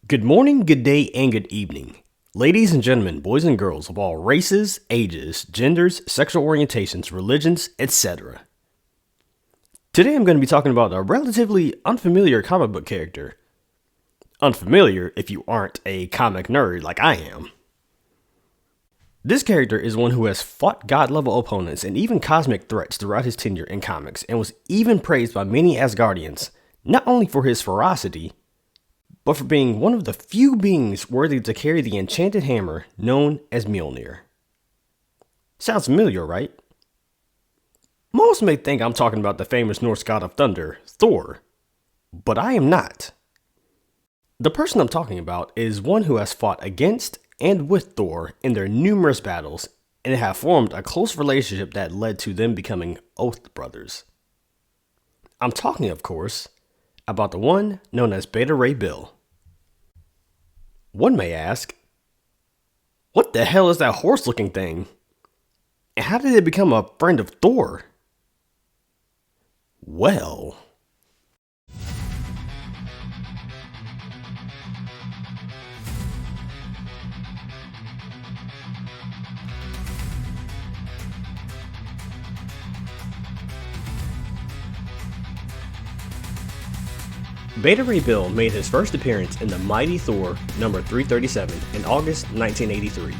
Good morning, good day, and good evening. Ladies and gentlemen, boys and girls of all races, ages, genders, sexual orientations, religions, etc. Today I'm going to be talking about a relatively unfamiliar comic book character. Unfamiliar if you aren't a comic nerd like I am. This character is one who has fought god-level opponents and even cosmic threats throughout his tenure in comics, and was even praised by many Asgardians, not only for his ferocity, but for being one of the few beings worthy to carry the enchanted hammer known as Mjolnir. Sounds familiar, right? Most may think I'm talking about the famous Norse god of thunder, Thor, but I am not. The person I'm talking about is one who has fought against and with Thor in their numerous battles, and have formed a close relationship that led to them becoming Oath Brothers. I'm talking, of course, about the one known as Beta Ray Bill. One may ask, what the hell is that horse-looking thing? And how did it become a friend of Thor? Well, Beta Ray Bill made his first appearance in the Mighty Thor number 337 in August 1983.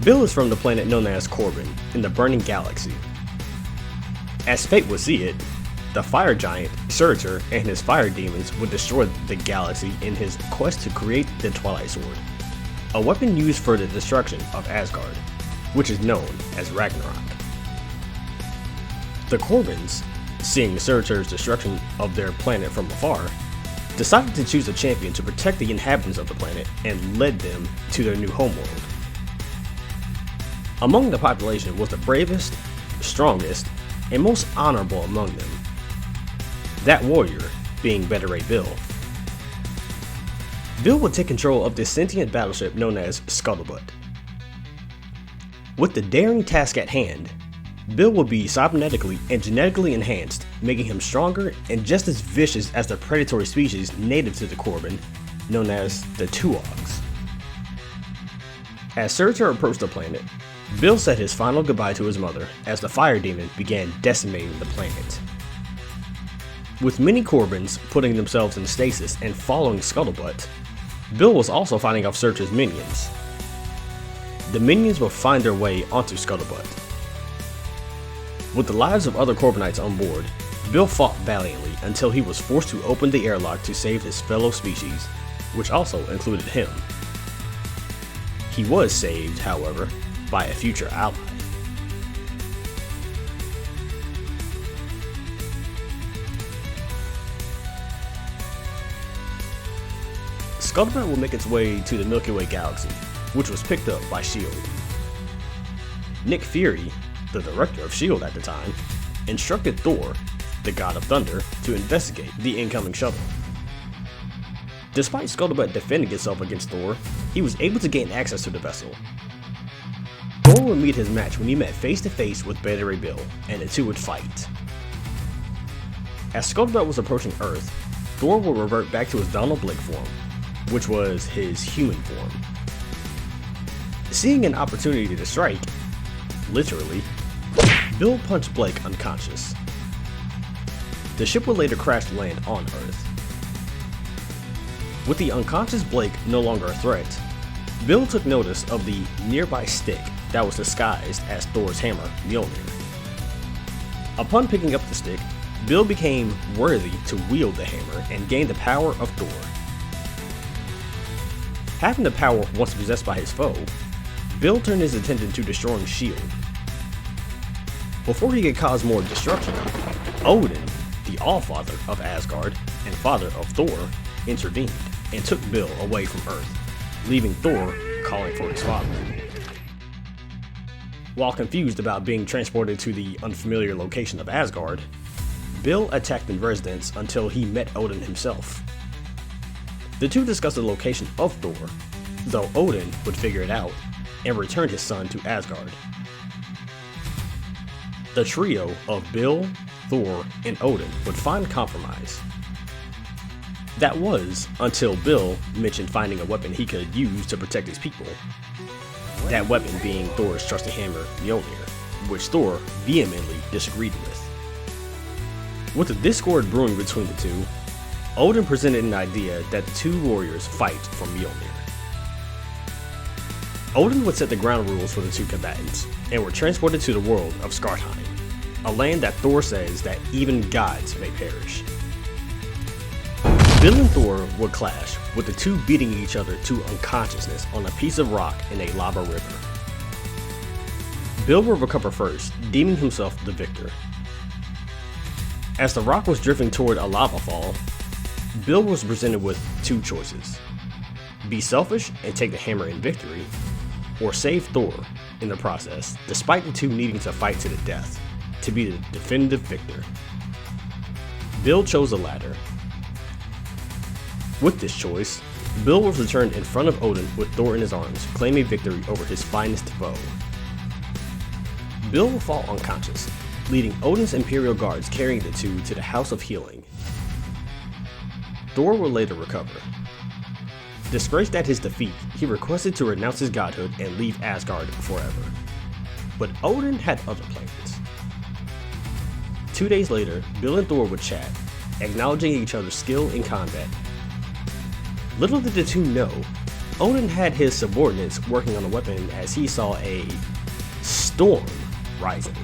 Bill is from the planet known as Korbin in the Burning Galaxy. As fate would see it, the fire giant Surtur and his fire demons would destroy the galaxy in his quest to create the Twilight Sword, a weapon used for the destruction of Asgard, which is known as Ragnarok. The Korbins, seeing Surtur's destruction of their planet from afar, decided to choose a champion to protect the inhabitants of the planet and led them to their new homeworld. Among the population was the bravest, strongest, and most honorable among them. That warrior being Beta Ray Bill. Bill would take control of this sentient battleship known as Scuttlebutt. With the daring task at hand, Bill will be cybernetically and genetically enhanced, making him stronger and just as vicious as the predatory species native to the Korbin, known as the Tuogs. As Surtur approached the planet, Bill said his final goodbye to his mother as the fire demon began decimating the planet. With many Korbins putting themselves in stasis and following Scuttlebutt, Bill was also fighting off Surtur's minions. The minions would find their way onto Scuttlebutt. With the lives of other Korbinites on board, Bill fought valiantly until he was forced to open the airlock to save his fellow species, which also included him. He was saved, however, by a future ally. Scuttlebutt will make its way to the Milky Way galaxy, which was picked up by S.H.I.E.L.D. Nick Fury, the director of S.H.I.E.L.D. at the time, instructed Thor, the god of thunder, to investigate the incoming shuttle. Despite Scuttlebutt defending itself against Thor, he was able to gain access to the vessel. Thor would meet his match when he met face to face with Beta Ray Bill, and the two would fight. As Scuttlebutt was approaching Earth, Thor would revert back to his Donald Blake form, which was his human form. Seeing an opportunity to strike, literally, Bill punched Blake unconscious. The ship would later crash to land on Earth. With the unconscious Blake no longer a threat, Bill took notice of the nearby stick that was disguised as Thor's hammer, Mjolnir. Upon picking up the stick, Bill became worthy to wield the hammer and gained the power of Thor. Having the power once possessed by his foe, Bill turned his attention to destroying S.H.I.E.L.D. Before he could cause more destruction, Odin, the Allfather of Asgard and father of Thor, intervened and took Bill away from Earth, leaving Thor calling for his father. While confused about being transported to the unfamiliar location of Asgard, Bill attacked the residents until he met Odin himself. The two discussed the location of Thor, though Odin would figure it out and returned his son to Asgard. The trio of Bill, Thor, and Odin would find compromise. That was until Bill mentioned finding a weapon he could use to protect his people. That weapon being Thor's trusted hammer, Mjolnir, which Thor vehemently disagreed with. With the discord brewing between the two, Odin presented an idea that the two warriors fight for Mjolnir. Odin would set the ground rules for the two combatants, and were transported to the world of Skartheim, a land that Thor says that even gods may perish. Bill and Thor would clash, with the two beating each other to unconsciousness on a piece of rock in a lava river. Bill would recover first, deeming himself the victor. As the rock was drifting toward a lava fall, Bill was presented with two choices: be selfish and take the hammer in victory, or save Thor in the process, despite the two needing to fight to the death, to be the definitive victor. Bill chose the latter. With this choice, Bill was returned in front of Odin with Thor in his arms, claiming victory over his finest foe. Bill will fall unconscious, leading Odin's Imperial Guards carrying the two to the House of Healing. Thor will later recover. Disgraced at his defeat, he requested to renounce his godhood and leave Asgard forever. But Odin had other plans. 2 days later, Bill and Thor would chat, acknowledging each other's skill in combat. Little did the two know, Odin had his subordinates working on a weapon as he saw a storm rising.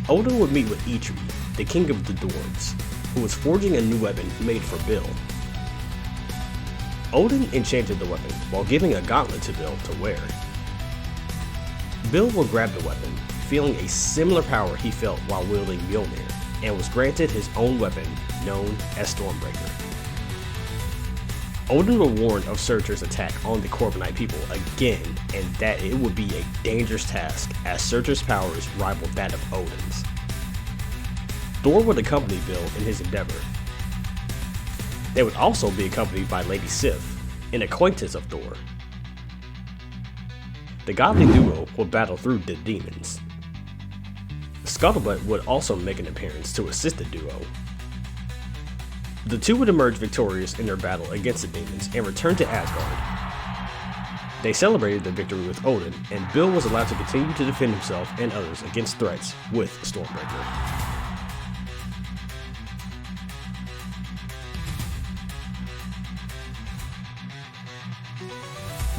Odin would meet with Eitri, the king of the dwarves, who was forging a new weapon made for Bill. Odin enchanted the weapon while giving a gauntlet to Bill to wear. Bill would grab the weapon, feeling a similar power he felt while wielding Mjolnir, and was granted his own weapon, known as Stormbreaker. Odin would warn of Surtur's attack on the Korbinite people again, and that it would be a dangerous task as Surtur's powers rivaled that of Odin's. Thor would accompany Bill in his endeavor. They would also be accompanied by Lady Sif, an acquaintance of Thor. The godly duo would battle through the demons. Scuttlebutt would also make an appearance to assist the duo. The two would emerge victorious in their battle against the demons and return to Asgard. They celebrated their victory with Odin, and Bill was allowed to continue to defend himself and others against threats with Stormbreaker.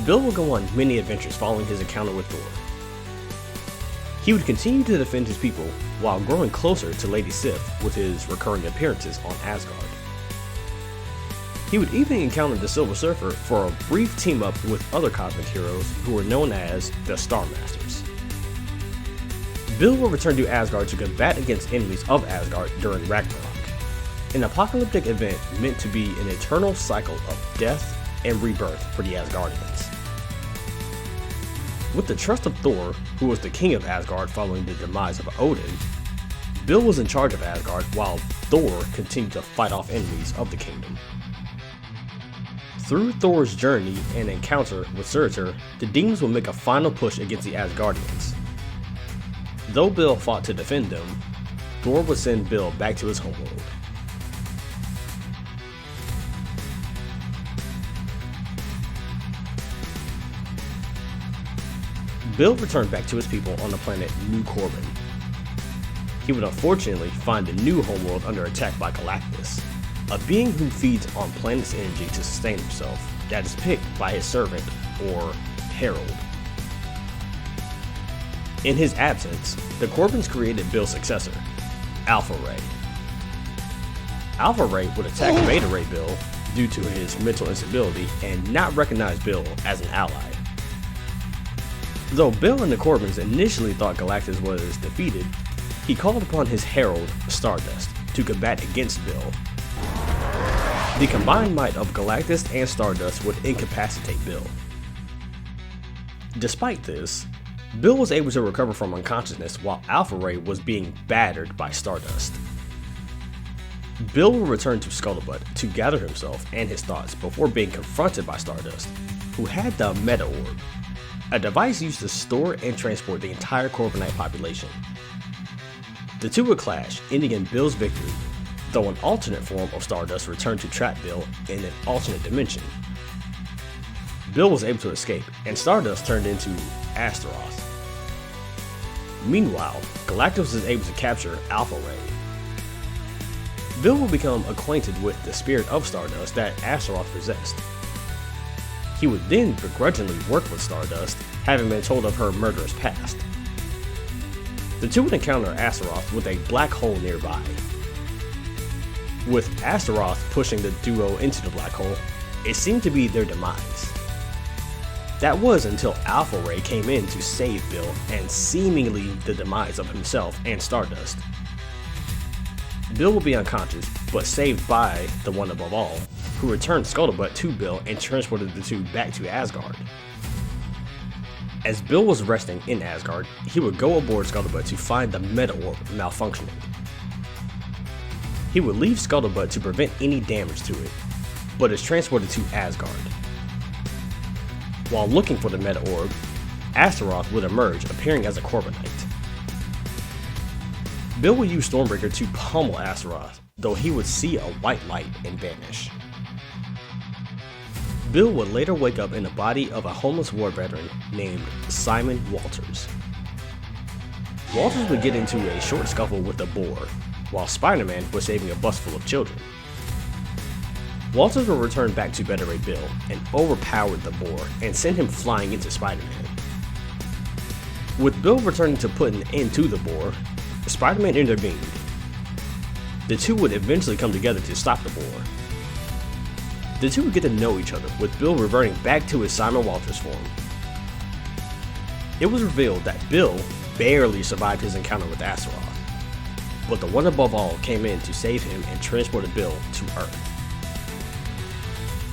Bill would go on many adventures following his encounter with Thor. He would continue to defend his people while growing closer to Lady Sif with his recurring appearances on Asgard. He would even encounter the Silver Surfer for a brief team-up with other cosmic heroes who were known as the Star Masters. Bill will return to Asgard to combat against enemies of Asgard during Ragnarok, an apocalyptic event meant to be an eternal cycle of death and rebirth for the Asgardians. With the trust of Thor, who was the king of Asgard following the demise of Odin, Bill was in charge of Asgard while Thor continued to fight off enemies of the kingdom. Through Thor's journey and encounter with Surtur, the demons would make a final push against the Asgardians. Though Bill fought to defend them, Thor would send Bill back to his homeworld. Bill returned back to his people on the planet New Korbin. He would unfortunately find the new homeworld under attack by Galactus, a being who feeds on planet's energy to sustain himself, that is picked by his servant, or herald. In his absence, the Korbins created Bill's successor, Alpha Ray. Alpha Ray would attack Beta Ray Bill due to his mental instability and not recognize Bill as an ally. Though Bill and the Korbins initially thought Galactus was defeated, he called upon his herald, Stardust, to combat against Bill. The combined might of Galactus and Stardust would incapacitate Bill. Despite this, Bill was able to recover from unconsciousness while Alpha Ray was being battered by Stardust. Bill will return to Scuttlebutt to gather himself and his thoughts before being confronted by Stardust, who had the Meta Orb, a device used to store and transport the entire Korbinite population. The two would clash, ending in Bill's victory, though an alternate form of Stardust returned to trap Bill in an alternate dimension. Bill was able to escape, and Stardust turned into Astaroth. Meanwhile, Galactus is able to capture Alpha Ray. Bill will become acquainted with the spirit of Stardust that Astaroth possessed. He would then begrudgingly work with Stardust, having been told of her murderous past. The two would encounter Astaroth with a black hole nearby. With Astaroth pushing the duo into the black hole, it seemed to be their demise. That was until Alpha Ray came in to save Bill and seemingly the demise of himself and Stardust. Bill will be unconscious, but saved by the One Above All, who returned Scuttlebutt to Bill and transported the two back to Asgard. As Bill was resting in Asgard, he would go aboard Scuttlebutt to find the Meta Orb malfunctioning. He would leave Scuttlebutt to prevent any damage to it, but is transported to Asgard. While looking for the Meta Orb, Astaroth would emerge, appearing as a Korbinite. Bill would use Stormbreaker to pummel Astaroth, though he would see a white light and vanish. Bill would later wake up in the body of a homeless war veteran named Simon Walters. Walters would get into a short scuffle with the Boar, while Spider-Man was saving a bus full of children. Walters would return back to Better Ray Bill and overpowered the Boar and send him flying into Spider-Man. With Bill returning to put an end to the Boar, Spider-Man intervened. The two would eventually come together to stop the Boar. The two would get to know each other, with Bill reverting back to his Simon Walters form. It was revealed that Bill barely survived his encounter with Astaroth, but the One Above All came in to save him and transported Bill to Earth.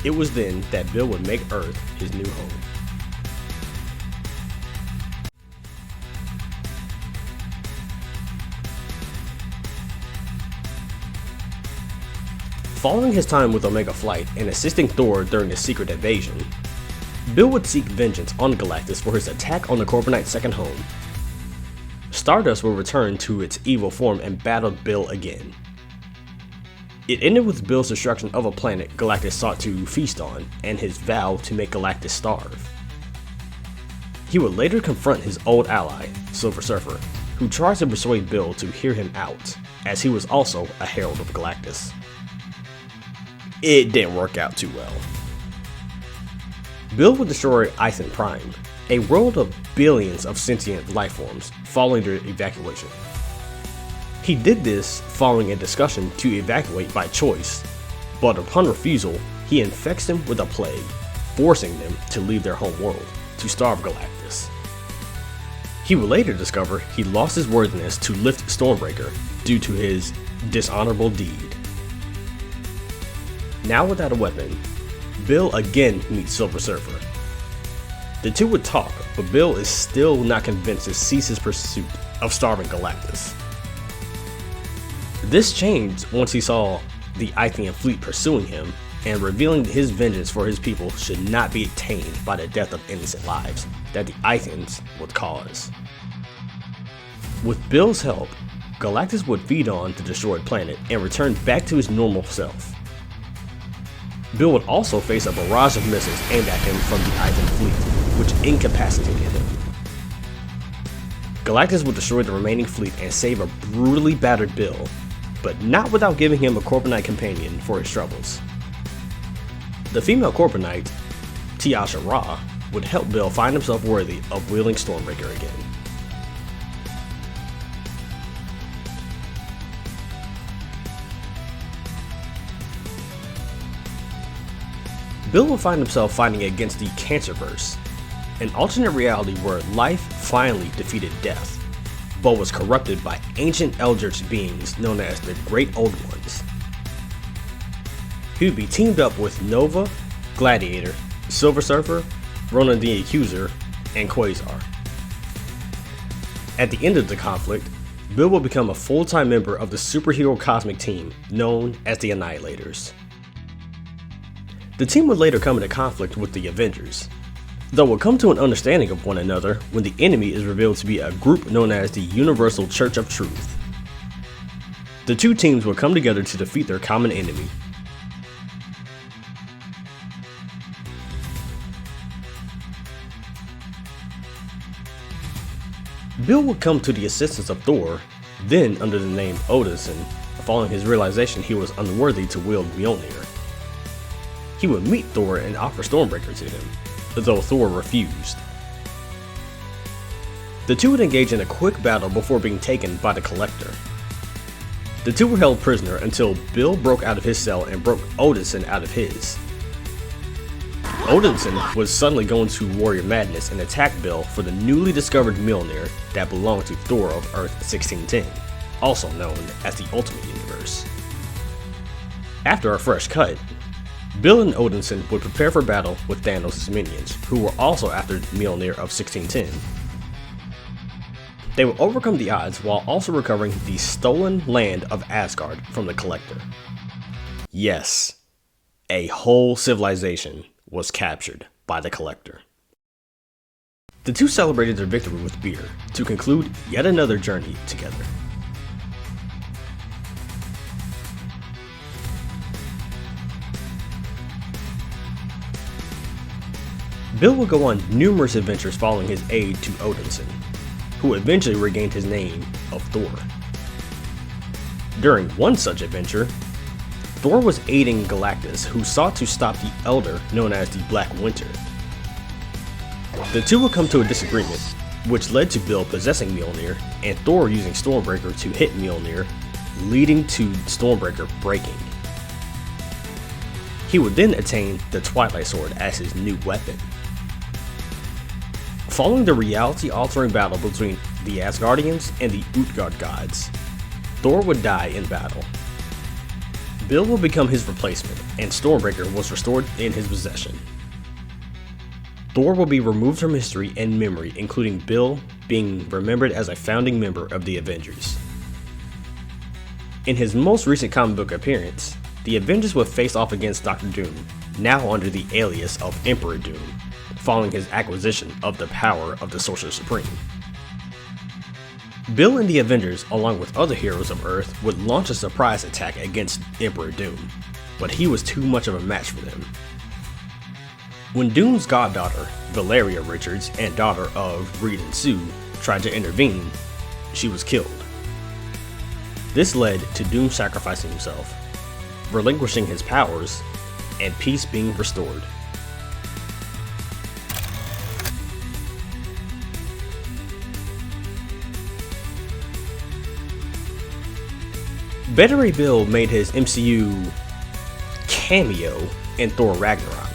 It was then that Bill would make Earth his new home. Following his time with Omega Flight and assisting Thor during the secret invasion, Bill would seek vengeance on Galactus for his attack on the Korbinite's second home. Stardust would return to its evil form and battle Bill again. It ended with Bill's destruction of a planet Galactus sought to feast on and his vow to make Galactus starve. He would later confront his old ally, Silver Surfer, who tries to persuade Bill to hear him out, as he was also a herald of Galactus. It didn't work out too well. Bill would destroy Ithan Prime, a world of billions of sentient life forms, following their evacuation. He did this following a discussion to evacuate by choice, but upon refusal, he infects them with a plague, forcing them to leave their home world to starve Galactus. He would later discover he lost his worthiness to lift Stormbreaker due to his dishonorable deed. Now without a weapon, Bill again meets Silver Surfer. The two would talk, but Bill is still not convinced to cease his pursuit of starving Galactus. This changed once he saw the Ithian fleet pursuing him and revealing his vengeance for his people should not be attained by the death of innocent lives that the Ithians would cause. With Bill's help, Galactus would feed on the destroyed planet and return back to his normal self. Bill would also face a barrage of missiles aimed at him from the Ithian fleet, which incapacitated him. Galactus would destroy the remaining fleet and save a brutally battered Bill, but not without giving him a Korbinite companion for his troubles. The female Korbinite, Tiasha Ra, would help Bill find himself worthy of wielding Stormbreaker again. Bill would find himself fighting against the Cancerverse, an alternate reality where life finally defeated death, but was corrupted by ancient eldritch beings known as the Great Old Ones. He would be teamed up with Nova, Gladiator, Silver Surfer, Ronan the Accuser, and Quasar. At the end of the conflict, Bill will become a full-time member of the superhero cosmic team known as the Annihilators. The team would later come into conflict with the Avengers, though will come to an understanding of one another when the enemy is revealed to be a group known as the Universal Church of Truth. The two teams would come together to defeat their common enemy. Bill would come to the assistance of Thor, then under the name Odinson, following his realization he was unworthy to wield Mjolnir. He would meet Thor and offer Stormbreaker to him, though Thor refused. The two would engage in a quick battle before being taken by the Collector. The two were held prisoner until Bill broke out of his cell and broke Odinson out of his. Odinson was suddenly going to warrior madness and attacked Bill for the newly discovered Mjolnir that belonged to Thor of Earth 1610, also known as the Ultimate Universe. After a fresh cut, Bill and Odinson would prepare for battle with Thanos' minions, who were also after Mjolnir of 1610. They would overcome the odds while also recovering the stolen land of Asgard from the Collector. Yes, a whole civilization was captured by the Collector. The two celebrated their victory with beer to conclude yet another journey together. Bill would go on numerous adventures following his aid to Odinson, who eventually regained his name of Thor. During one such adventure, Thor was aiding Galactus, who sought to stop the Elder known as the Black Winter. The two would come to a disagreement, which led to Bill possessing Mjolnir and Thor using Stormbreaker to hit Mjolnir, leading to Stormbreaker breaking. He would then attain the Twilight Sword as his new weapon. Following the reality-altering battle between the Asgardians and the Utgard gods, Thor would die in battle. Bill will become his replacement, and Stormbreaker was restored in his possession. Thor will be removed from history and memory, including Bill being remembered as a founding member of the Avengers. In his most recent comic book appearance, the Avengers would face off against Dr. Doom, now under the alias of Emperor Doom, following his acquisition of the power of the Sorcerer Supreme. Bill and the Avengers, along with other heroes of Earth, would launch a surprise attack against Emperor Doom, but he was too much of a match for them. When Doom's goddaughter, Valeria Richards, and daughter of Reed and Sue, tried to intervene, she was killed. This led to Doom sacrificing himself, relinquishing his powers, and peace being restored. Beta Ray Bill made his MCU cameo in Thor Ragnarok.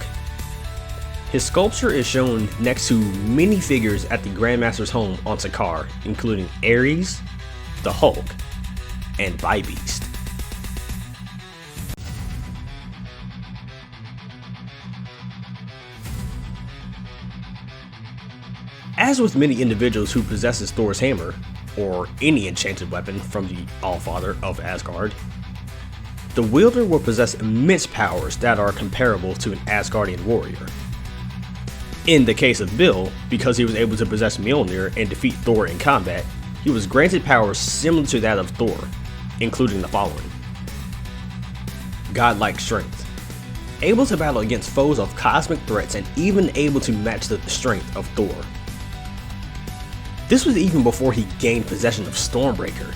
His sculpture is shown next to many figures at the Grandmaster's home on Sakaar, including Ares, the Hulk, and Bybeast. As with many individuals who possesses Thor's hammer, or any enchanted weapon from the Allfather of Asgard, the wielder will possess immense powers that are comparable to an Asgardian warrior. In the case of Bill, because he was able to possess Mjolnir and defeat Thor in combat, he was granted powers similar to that of Thor, including the following: godlike strength, able to battle against foes of cosmic threats and even able to match the strength of Thor. This was even before he gained possession of Stormbreaker.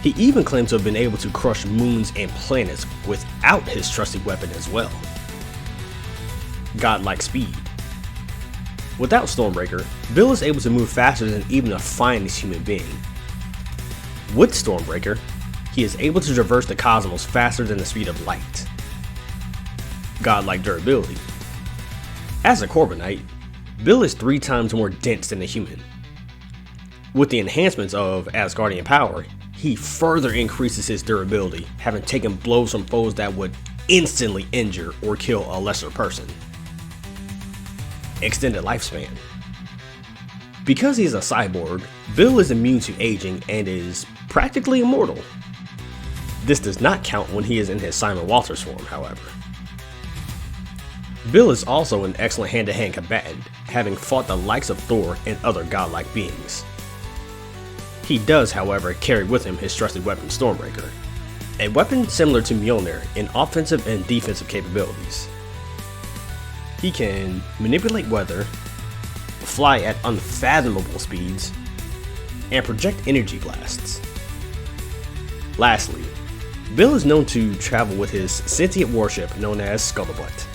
He even claimed to have been able to crush moons and planets without his trusted weapon as well. Godlike speed. Without Stormbreaker, Bill is able to move faster than even the finest human being. With Stormbreaker, he is able to traverse the cosmos faster than the speed of light. Godlike durability. As a Korbinite, Bill is 3 times more dense than a human. With the enhancements of Asgardian power, he further increases his durability, having taken blows from foes that would instantly injure or kill a lesser person. Extended lifespan. Because he is a cyborg, Bill is immune to aging and is practically immortal. This does not count when he is in his Simon Walters form, however. Bill is also an excellent hand-to-hand combatant, having fought the likes of Thor and other godlike beings. He does, however, carry with him his trusted weapon, Stormbreaker, a weapon similar to Mjolnir in offensive and defensive capabilities. He can manipulate weather, fly at unfathomable speeds, and project energy blasts. Lastly, Bill is known to travel with his sentient warship known as Scuttlebutt.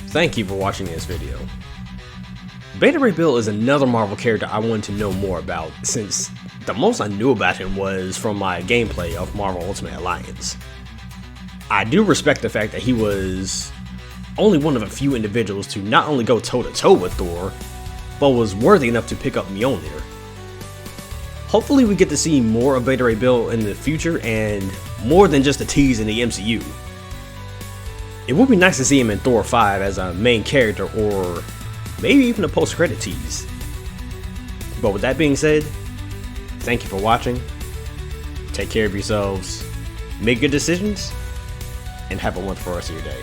Thank you for watching this video. Beta Ray Bill is another Marvel character I wanted to know more about, since the most I knew about him was from my gameplay of Marvel Ultimate Alliance. I do respect the fact that he was only one of a few individuals to not only go toe-to-toe with Thor, but was worthy enough to pick up Mjolnir. Hopefully we get to see more of Beta Ray Bill in the future, and more than just a tease in the MCU. It would be nice to see him in Thor 5 as a main character, or maybe even a post-credit tease. But with that being said, thank you for watching, take care of yourselves, make good decisions, and have a wonderful rest of your day.